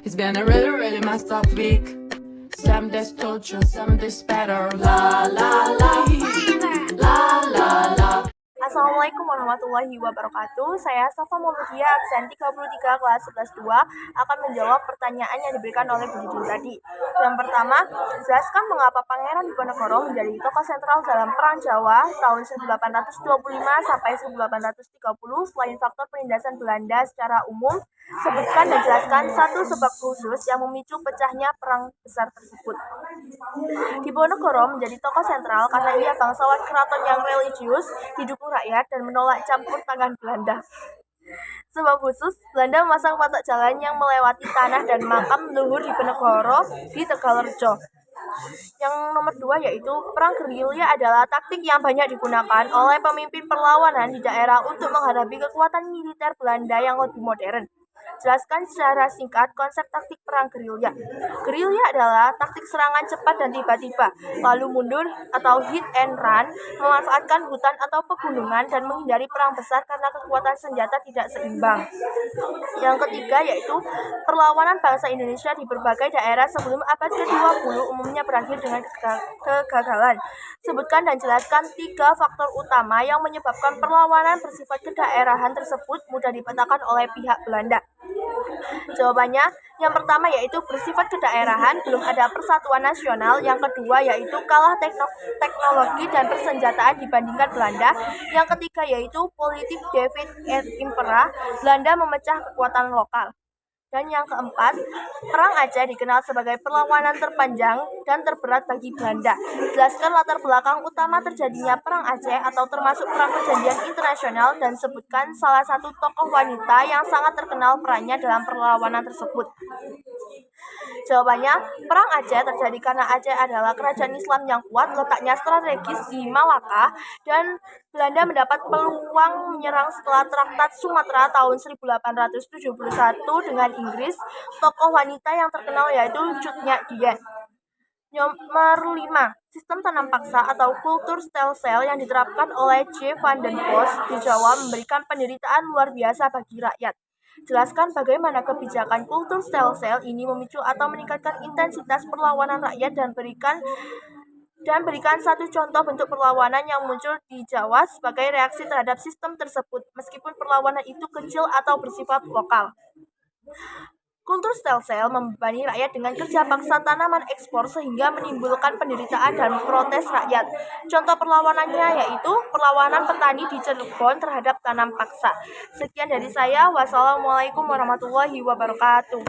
It's been a really, really messed up week. Some days torture, some days better. La la la, la la la. Assalamualaikum warahmatullahi wabarakatuh. Saya Safa Muhammadiyah, absen 33 kelas 11-2 akan menjawab pertanyaan yang diberikan oleh Bu Didin tadi. Yang pertama, jelaskan mengapa Pangeran Diponegoro menjadi tokoh sentral dalam Perang Jawa tahun 1825 sampai 1830 selain faktor penindasan Belanda secara umum. Sebutkan dan jelaskan satu sebab khusus yang memicu pecahnya perang besar tersebut. Diponegoro menjadi tokoh sentral karena ia bangsawan keraton yang religius, didukung rakyat, dan menolak campur tangan Belanda. Sebab khusus, Belanda memasang patok jalan yang melewati tanah dan makam leluhur Diponegoro di Tegalrejo. Yang nomor 2 yaitu perang gerilya adalah taktik yang banyak digunakan oleh pemimpin perlawanan di daerah untuk menghadapi kekuatan militer Belanda yang lebih modern. Jelaskan secara singkat konsep taktik perang gerilya. Gerilya adalah taktik serangan cepat dan tiba-tiba, lalu mundur atau hit and run, memanfaatkan hutan atau pegunungan dan menghindari perang besar karena kekuatan senjata tidak seimbang. Yang ketiga yaitu perlawanan bangsa Indonesia di berbagai daerah sebelum abad ke-20 umumnya berakhir dengan kegagalan. Sebutkan dan jelaskan 3 faktor utama yang menyebabkan perlawanan bersifat kedaerahan tersebut mudah dipetakan oleh pihak Belanda. Jawabannya, yang pertama yaitu bersifat kedaerahan, belum ada persatuan nasional. Yang kedua yaitu kalah teknologi dan persenjataan dibandingkan Belanda. Yang ketiga yaitu politik Divide et Impera, Belanda memecah kekuatan lokal. Dan yang keempat, Perang Aceh dikenal sebagai perlawanan terpanjang dan terberat bagi Belanda. Jelaskan latar belakang utama terjadinya Perang Aceh atau termasuk Perang Perjanjian Internasional dan sebutkan salah satu tokoh wanita yang sangat terkenal perannya dalam perlawanan tersebut. Jawabannya, Perang Aceh terjadi karena Aceh adalah kerajaan Islam yang kuat, letaknya strategis di Malaka, dan Belanda mendapat peluang menyerang setelah Traktat Sumatera tahun 1871 dengan Inggris. Tokoh wanita yang terkenal yaitu Cut Nyak Dien. Nomor 5. Sistem tanam paksa atau kultur stelsel yang diterapkan oleh J. van den Bosch di Jawa memberikan penderitaan luar biasa bagi rakyat. Jelaskan bagaimana kebijakan kultur stelsel ini memicu atau meningkatkan intensitas perlawanan rakyat dan berikan satu contoh bentuk perlawanan yang muncul di Jawa sebagai reaksi terhadap sistem tersebut, meskipun perlawanan itu kecil atau bersifat lokal. Kultur stelsel membebani rakyat dengan kerja paksa tanaman ekspor sehingga menimbulkan penderitaan dan protes rakyat. Contoh perlawanannya yaitu perlawanan petani di Cirebon terhadap tanam paksa. Sekian dari saya. Wassalamualaikum warahmatullahi wabarakatuh.